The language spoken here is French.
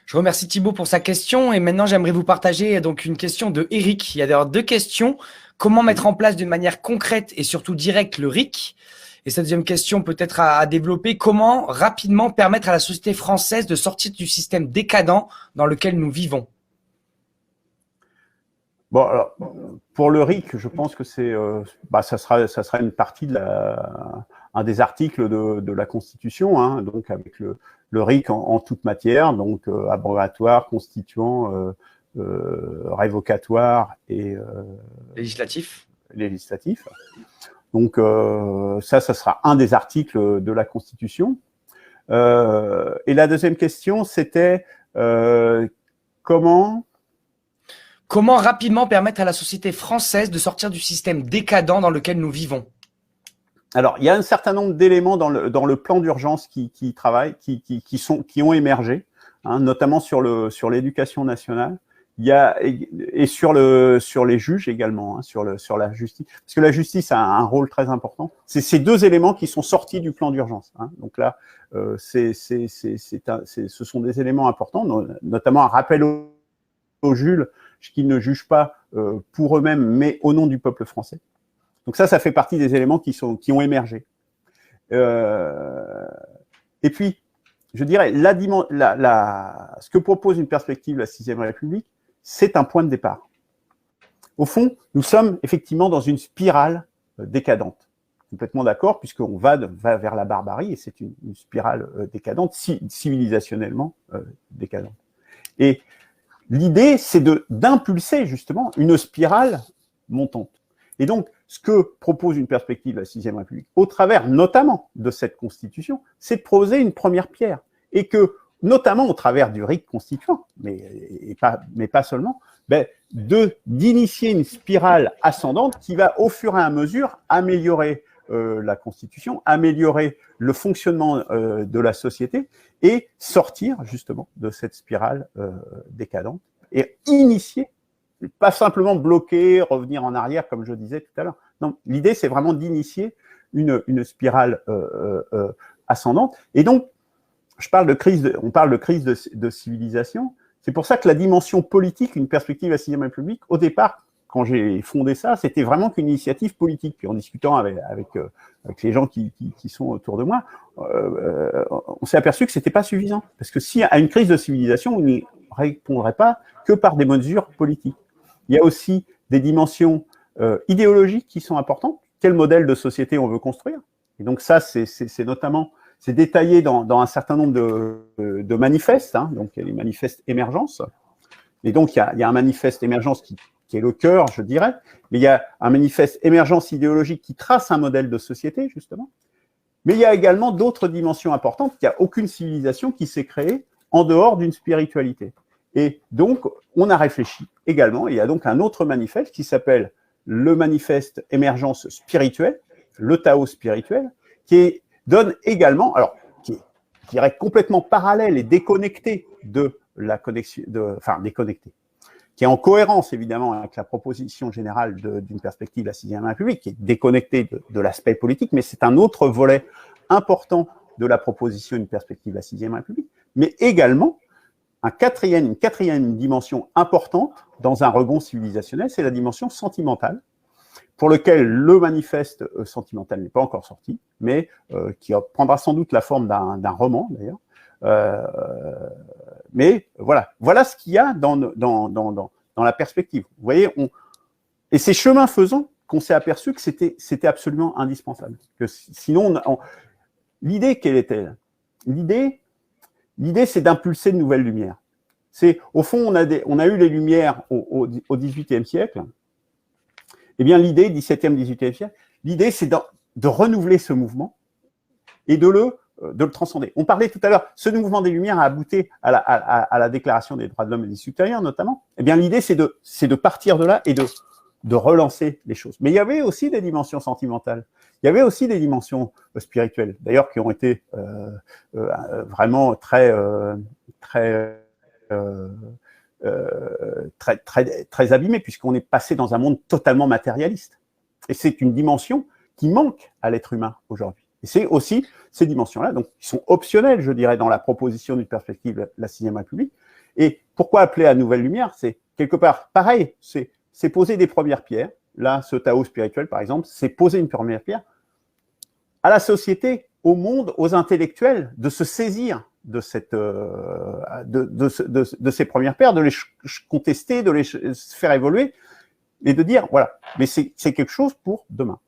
Je remercie Thibaut pour sa question et maintenant j'aimerais vous partager donc une question de Eric. Il y a d'ailleurs deux questions. Comment mettre en place d'une manière concrète et surtout directe le RIC? Et cette deuxième question peut-être à développer, comment rapidement permettre à la société française de sortir du système décadent dans lequel nous vivons? Bon, alors, pour le RIC, je pense que ça sera une partie un des articles de la Constitution, hein, donc avec le RIC en toute matière, donc abrogatoire, constituant, révocatoire et législatif. Donc ça sera un des articles de la Constitution. Et la deuxième question, c'était comment rapidement permettre à la société française de sortir du système décadent dans lequel nous vivons? Alors, il y a un certain nombre d'éléments dans le plan d'urgence qui ont émergé, hein, notamment sur l'éducation nationale. Et sur les juges également, hein, sur la justice, parce que la justice a un rôle très important. C'est ces deux éléments qui sont sortis du plan d'urgence, hein. Donc là, ce sont des éléments importants, notamment un rappel aux juges qu'ils ne jugent pas pour eux-mêmes, mais au nom du peuple français. Donc ça fait partie des éléments qui ont émergé. Et puis, je dirais, ce que propose une perspective, la 6e République, c'est un point de départ. Au fond, nous sommes effectivement dans une spirale décadente. Complètement d'accord, puisqu'on va vers la barbarie, et c'est une spirale décadente, civilisationnellement décadente. Et l'idée, c'est d'impulser justement une spirale montante. Et donc, ce que propose une perspective, la 6e République, au travers notamment de cette Constitution, c'est de poser une première pierre. Et que, notamment au travers du RIC constituant, mais pas seulement, d'initier une spirale ascendante qui va, au fur et à mesure, améliorer la Constitution, améliorer le fonctionnement de la société et sortir justement de cette spirale décadente et initier, pas simplement bloquer, revenir en arrière comme je disais tout à l'heure. Non, l'idée c'est vraiment d'initier une spirale ascendante. Et donc, on parle de crise de civilisation. C'est pour ça que la dimension politique, une perspective à la 6e République, au départ, quand j'ai fondé ça, c'était vraiment qu'une initiative politique. Puis en discutant avec les gens qui sont autour de moi, on s'est aperçu que c'était pas suffisant. Parce que si à une crise de civilisation, on n'y répondrait pas que par des mesures politiques. Il y a aussi des dimensions idéologiques qui sont importantes. Quel modèle de société on veut construire? Et donc ça, c'est notamment, c'est détaillé dans un certain nombre de manifestes. Hein. Donc il y a les manifestes émergence. Et donc il y a un manifeste émergence qui est le cœur, je dirais. Mais il y a un manifeste émergence idéologique qui trace un modèle de société, justement. Mais il y a également d'autres dimensions importantes. Il n'y a aucune civilisation qui s'est créée en dehors d'une spiritualité. Et donc, on a réfléchi également. Il y a donc un autre manifeste qui s'appelle le manifeste émergence spirituelle, le Tao spirituel, qui donne également, alors, qui est, je dirais, complètement parallèle et déconnecté de la connexion, déconnecté, qui est en cohérence, évidemment, avec la proposition générale d'une perspective de la 6e République, qui est déconnectée de l'aspect politique, mais c'est un autre volet important de la proposition d'une perspective de la 6e République, mais également une quatrième dimension importante dans un rebond civilisationnel, c'est la dimension sentimentale, pour lequel le manifeste sentimental n'est pas encore sorti, mais qui prendra sans doute la forme d'un roman, d'ailleurs. Mais voilà ce qu'il y a dans la perspective. Vous voyez, et c'est chemin faisant qu'on s'est aperçu que c'était absolument indispensable. Que sinon, l'idée, quelle est-elle? L'idée, c'est d'impulser de nouvelles lumières. Au fond, on a eu les lumières au XVIIIe siècle. Eh bien, l'idée, 17e, 18e siècle, l'idée, c'est de renouveler ce mouvement et de le transcender. On parlait tout à l'heure, ce mouvement des Lumières a abouti à la Déclaration des droits de l'homme et des citoyens, notamment. Eh bien, l'idée, c'est de partir de là et de relancer les choses. Mais il y avait aussi des dimensions sentimentales. Il y avait aussi des dimensions spirituelles, d'ailleurs, qui ont été vraiment très abîmées, puisqu'on est passé dans un monde totalement matérialiste. Et c'est une dimension qui manque à l'être humain aujourd'hui. Et c'est aussi ces dimensions-là, donc qui sont optionnelles, je dirais, dans la proposition d'une perspective de la 6e République, Et pourquoi appeler à nouvelle lumière? C'est quelque part pareil, c'est poser des premières pierres. Là, ce Tao spirituel, par exemple, c'est poser une première pierre à la société, au monde, aux intellectuels, de se saisir de ces premières pierres, de les contester, de les faire évoluer, et de dire, voilà, mais c'est quelque chose pour demain.